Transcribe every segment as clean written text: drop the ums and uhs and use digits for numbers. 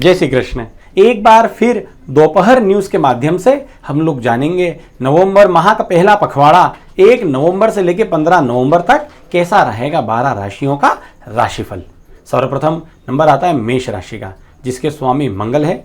जय श्री कृष्ण। एक बार फिर दोपहर न्यूज के माध्यम से हम लोग जानेंगे नवंबर माह का पहला पखवाड़ा 1 नवंबर से लेकर 15 नवंबर तक कैसा रहेगा 12 राशियों का राशिफल। सर्वप्रथम नंबर आता है मेष राशि का, जिसके स्वामी मंगल है।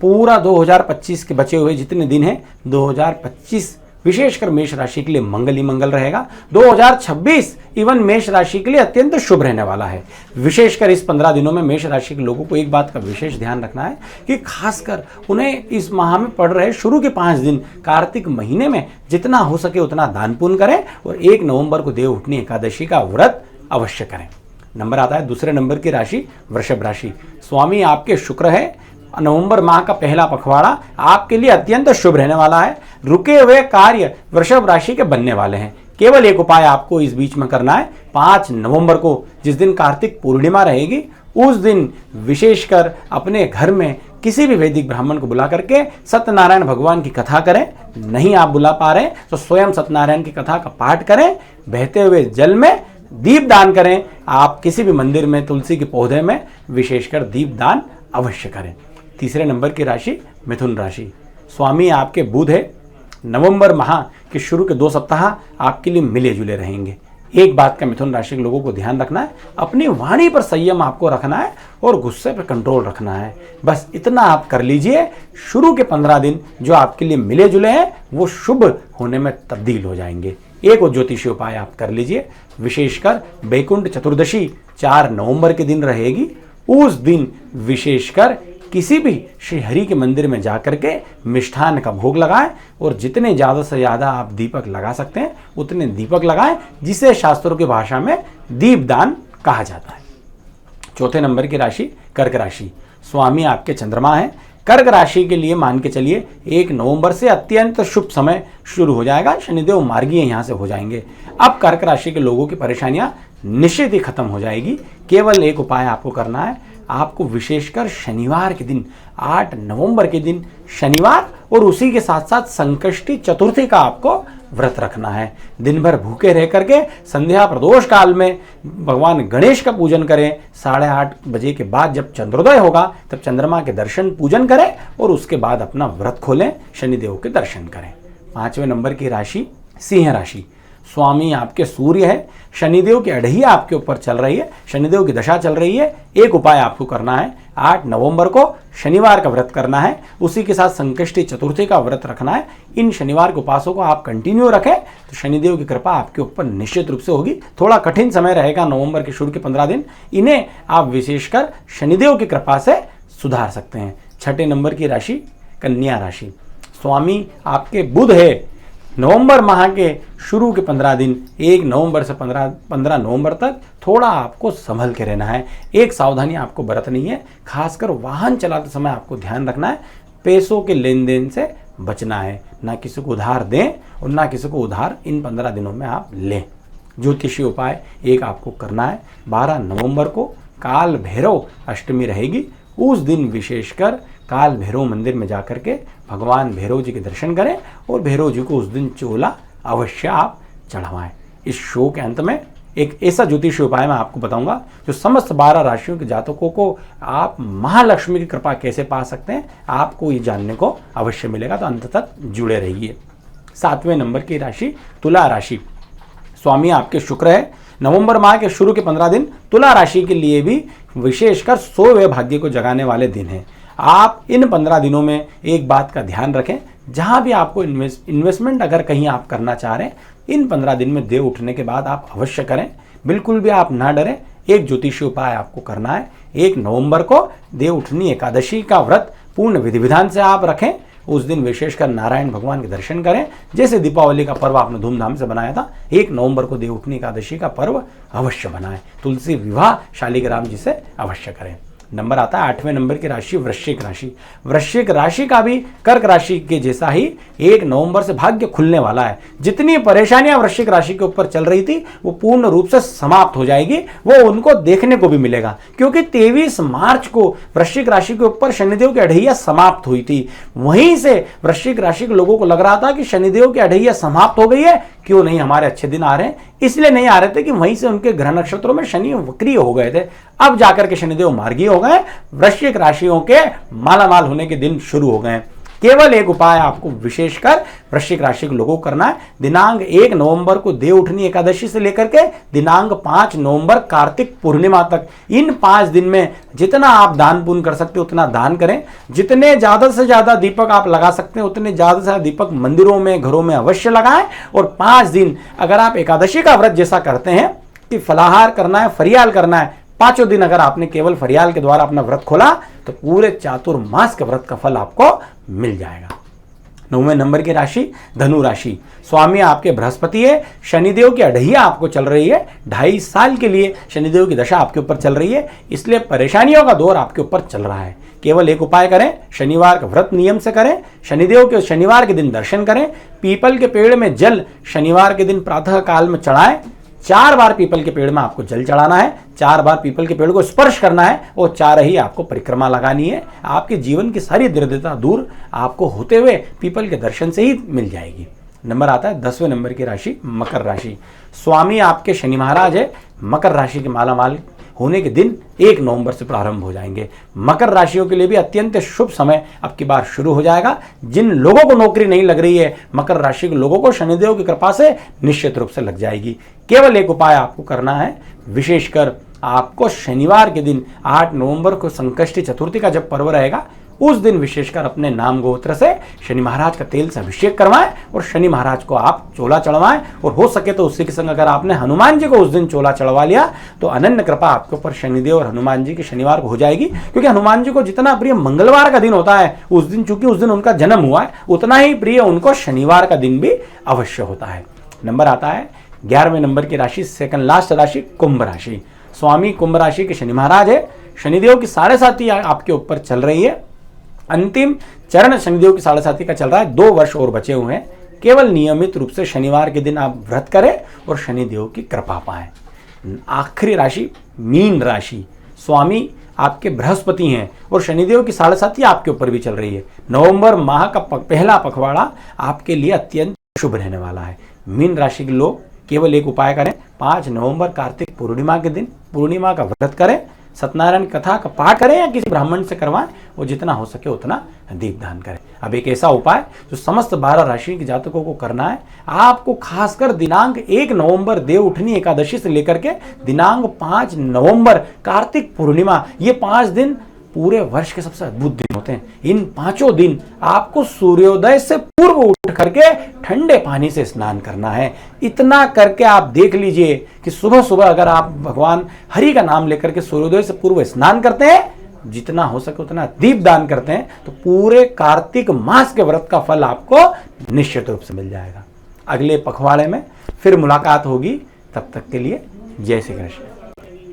पूरा 2025 के बचे हुए जितने दिन हैं 2025 विशेषकर मेष राशि के लिए मंगल ही मंगल रहेगा। 2026 इवन मेष राशि के लिए अत्यंत शुभ रहने वाला है। विशेषकर इस 15 दिनों में मेष राशि के लोगों को एक बात का विशेष ध्यान रखना है कि खासकर उन्हें इस माह में पड़ रहे शुरू के 5 दिन कार्तिक महीने में जितना हो सके उतना दान पुण्य करें और 1 नवंबर को देव उठनी एकादशी का व्रत अवश्य करें। नंबर आता है दूसरे नंबर की राशि वृषभ राशि। स्वामी आपके शुक्र है। नवंबर माह का पहला पखवाड़ा आपके लिए अत्यंत शुभ रहने वाला है। रुके हुए कार्य वृषभ राशि के बनने वाले हैं। केवल एक उपाय आपको इस बीच में करना है। 5 नवंबर को जिस दिन कार्तिक पूर्णिमा रहेगी उस दिन विशेषकर अपने घर में किसी भी वैदिक ब्राह्मण को बुला करके सत्यनारायण भगवान की कथा करें। नहीं आप बुला पा रहे तो स्वयं सत्यनारायण की कथा का पाठ करें। बहते हुए जल में दीप दान करें। आप किसी भी मंदिर में तुलसी के पौधे में विशेषकर दीप दान अवश्य करें। तीसरे नंबर की राशि मिथुन राशि। स्वामी आपके बुध है। नवंबर माह के शुरू के 2 सप्ताह आपके लिए मिले जुले रहेंगे। एक बात का मिथुन राशि के लोगों को ध्यान रखना है, अपनी वाणी पर संयम आपको रखना है और गुस्से पर कंट्रोल रखना है। बस इतना आप कर लीजिए। शुरू के 15 दिन जो आपके लिए मिले जुले हैं वो शुभ होने में तब्दील हो जाएंगे। एक और ज्योतिषीय उपाय आप कर लीजिए। विशेषकर बैकुंठ चतुर्दशी 4 नवंबर के दिन रहेगी। उस दिन विशेषकर किसी भी श्री हरि के मंदिर में जाकर के मिष्ठान का भोग लगाएं और जितने ज़्यादा से ज़्यादा आप दीपक लगा सकते हैं उतने दीपक लगाएं, जिसे शास्त्रों की भाषा में दीपदान कहा जाता है। चौथे नंबर की राशि कर्क राशि। स्वामी आपके चंद्रमा है। कर्क राशि के लिए मान के चलिए 1 नवंबर से अत्यंत शुभ समय शुरू हो जाएगा। शनिदेव मार्गीय यहाँ से हो जाएंगे। अब कर्क राशि के लोगों की परेशानियां निश्चित ही खत्म हो जाएगी। केवल एक उपाय आपको करना है। आपको विशेषकर शनिवार के दिन 8 नवंबर के दिन शनिवार और उसी के साथ साथ संकष्टी चतुर्थी का आपको व्रत रखना है। दिन भर भूखे रह करके संध्या प्रदोष काल में भगवान गणेश का पूजन करें। 8:30 बजे के बाद जब चंद्रोदय होगा तब चंद्रमा के दर्शन पूजन करें और उसके बाद अपना व्रत खोलें, शनिदेव के दर्शन करें। 5वें नंबर की राशि सिंह राशि। स्वामी आपके सूर्य है। शनिदेव की अढ़ैया आपके ऊपर चल रही है, शनिदेव की दशा चल रही है। एक उपाय आपको करना है। 8 नवंबर को शनिवार का व्रत करना है, उसी के साथ संकष्टी चतुर्थी का व्रत रखना है। इन शनिवार के उपासों को आप कंटिन्यू रखें तो शनिदेव की कृपा आपके ऊपर निश्चित रूप से होगी। थोड़ा कठिन समय रहेगा नवंबर के शुरू के 15 दिन, इन्हें आप विशेषकर शनिदेव की कृपा से सुधार सकते हैं। 6ठे नंबर की राशि कन्या राशि। स्वामी आपके बुध है। नवंबर माह के शुरू के 15 दिन 1 नवंबर से 15 नवंबर तक थोड़ा आपको संभल के रहना है। एक सावधानी आपको बरतनी है। खासकर वाहन चलाते समय आपको ध्यान रखना है। पैसों के लेन देन से बचना है। ना किसी को उधार दें और ना किसी को उधार इन 15 दिनों में आप लें। ज्योतिषीय उपाय एक आपको करना है। 12 नवंबर को काल भैरव अष्टमी रहेगी। उस दिन विशेषकर काल भैरव मंदिर में जाकर के भगवान भैरव जी के दर्शन करें और भैरव जी को उस दिन चोला अवश्य आप चढ़ावाएं। इस शो के अंत में एक ऐसा ज्योतिषीय उपाय मैं आपको बताऊंगा जो समस्त 12 राशियों के जातकों को आप महालक्ष्मी की कृपा कैसे पा सकते हैं, आपको ये जानने को अवश्य मिलेगा, तो अंत तक जुड़े रहिए। 7वें नंबर की राशि तुला राशि। स्वामी आपके शुक्र है। नवंबर माह के शुरू के 15 दिन तुला राशि के लिए भी विशेषकर सोए भाग्य को जगाने वाले दिन हैं। आप इन 15 दिनों में एक बात का ध्यान रखें, जहां भी आपको इन्वेस्टमेंट अगर कहीं आप करना चाह रहे हैं इन 15 दिन में देव उठने के बाद आप अवश्य करें। बिल्कुल भी आप ना डरें। एक ज्योतिषीय उपाय आपको करना है। 1 नवंबर को देव उठनी एकादशी का व्रत पूर्ण विधि विधान से आप रखें। उस दिन विशेषकर नारायण भगवान के दर्शन करें। जैसे दीपावली का पर्व आपने धूमधाम से बनाया था, 1 नवंबर को देव उठनी एकादशी का पर्व अवश्य बनाएं। तुलसी विवाह शालिग्राम जी से अवश्य करें। नंबर आता है 8वें नंबर की राशि वृश्चिक राशि। वृश्चिक राशि का भी कर्क राशि के जैसा ही 1 नवंबर से भाग्य खुलने वाला है। जितनी परेशानियां वृश्चिक राशि के ऊपर चल रही थी वो पूर्ण रूप से समाप्त हो जाएगी। वो उनको देखने को भी मिलेगा, क्योंकि 23 मार्च को वृश्चिक राशि के ऊपर शनिदेव की अढ़ैया समाप्त हुई थी। वहीं से वृश्चिक राशि के लोगों को लग रहा था कि शनिदेव की अढ़ैया समाप्त हो गई है, क्यों नहीं हमारे अच्छे दिन आ रहे हैं, इसलिए नहीं आ रहे थे कि वहीं से उनके ग्रह नक्षत्रों में शनि वक्री हो गए थे। अब जाकर के शनिदेव मार्गी हो गए, वृश्चिक राशियों के मालामाल होने के दिन शुरू हो गए। केवल एक उपाय आपको विशेषकर वृश्चिक राशि के लोगों को करना है। दिनांक 1 नवंबर को देव उठनी एकादशी से लेकर के दिनांक 5 नवंबर कार्तिक पूर्णिमा तक, इन 5 दिन में जितना आप दान पुण्य कर सकते हो उतना दान करें। जितने ज्यादा से ज्यादा दीपक आप लगा सकते हैं उतने ज्यादा से ज्यादा दीपक मंदिरों में, घरों में अवश्य लगाएं। और 5 दिन अगर आप एकादशी का व्रत जैसा करते हैं कि फलाहार करना है, फरियाल करना है, 5 दिन अगर आपने केवल फरियाल के द्वारा अपना व्रत खोला तो पूरे चातुर्मास के व्रत का फल आपको मिल जाएगा। 9वें नंबर की राशि धनु राशि। स्वामी आपके बृहस्पति है, शनिदेव की अढ़ैया आपको चल रही है। 2.5 साल के लिए शनिदेव की दशा आपके ऊपर चल रही है, इसलिए परेशानियों का दौर आपके ऊपर चल रहा है। केवल एक उपाय करें, शनिवार का व्रत नियम से करें, शनिदेव के शनिवार के दिन दर्शन करें, पीपल के पेड़ में जल शनिवार के दिन प्रातः काल में चढ़ाएं। 4 बार पीपल के पेड़ में आपको जल चढ़ाना है, 4 बार पीपल के पेड़ को स्पर्श करना है और 4 ही आपको परिक्रमा लगानी है। आपके जीवन की सारी दरिद्रता दूर आपको होते हुए पीपल के दर्शन से ही मिल जाएगी। नंबर आता है 10वें नंबर की राशि मकर राशि। स्वामी आपके शनि महाराज है, मकर राशि के मालामाल होने के दिन 1 नवंबर से प्रारंभ हो जाएंगे। मकर राशियों के लिए भी अत्यंत शुभ समय अब की बार शुरू हो जाएगा। जिन लोगों को नौकरी नहीं लग रही है, मकर राशि के लोगों को शनिदेव की कृपा से निश्चित रूप से लग जाएगी। केवल एक उपाय आपको करना है, विशेषकर आपको शनिवार के दिन 8 नवंबर को संकष्टी चतुर्थी का जब पर्व रहेगा उस दिन विशेषकर अपने नाम गोत्र से शनि महाराज का तेल से अभिषेक करवाएं और शनि महाराज को आप चोला चढ़वाएं। और हो सके तो उसी के संग अगर आपने हनुमान जी को उस दिन चोला चढ़वा लिया तो अनन्य कृपा आपके ऊपर शनिदेव और हनुमान जी की शनिवार को हो जाएगी। क्योंकि हनुमान जी को जितना प्रिय मंगलवार का दिन होता है उस दिन, चूंकि उस दिन उनका जन्म हुआ है, उतना ही प्रिय उनको शनिवार का दिन भी अवश्य होता है। नंबर आता है 11वें नंबर की राशि, सेकंड लास्ट राशि कुंभ राशि। स्वामी कुंभ राशि के शनि महाराज है, शनिदेव की 7.5 आपके ऊपर चल रही है। अंतिम चरण शनिदेव की 7.5 का चल रहा है, 2 वर्ष और बचे हुए हैं। केवल नियमित रूप से शनिवार के दिन आप व्रत करें और शनिदेव की कृपा पाएं। आखिरी राशि मीन राशि। स्वामी आपके बृहस्पति हैं और शनिदेव की 7.5 आपके ऊपर भी चल रही है। नवंबर माह का पहला पखवाड़ा आपके लिए अत्यंत शुभ रहने वाला है। मीन राशि के लोग केवल एक उपाय करें, 5 नवंबर कार्तिक पूर्णिमा के दिन पूर्णिमा का व्रत करें, सत्यनारायण कथा का पाठ करें या किसी ब्राह्मण से करवाएं और जितना हो सके उतना दीपदान करें। अब एक ऐसा उपाय जो समस्त 12 राशि के जातकों को करना है, आपको खासकर दिनांक 1 नवंबर देव उठनी एकादशी से लेकर के दिनांक 5 नवंबर कार्तिक पूर्णिमा, ये 5 दिन पूरे वर्ष के सबसे अद्भुत दिन होते हैं। इन 5 दिन आपको सूर्योदय से पूर्व उठ करके ठंडे पानी से स्नान करना है। इतना करके आप देख लीजिए कि सुबह सुबह अगर आप भगवान हरि का नाम लेकर के सूर्योदय से पूर्व स्नान करते हैं, जितना हो सके उतना दीप दान करते हैं, तो पूरे कार्तिक मास के व्रत का फल आपको निश्चित रूप से मिल जाएगा। अगले पखवाड़े में फिर मुलाकात होगी, तब तक के लिए जय श्री कृष्ण।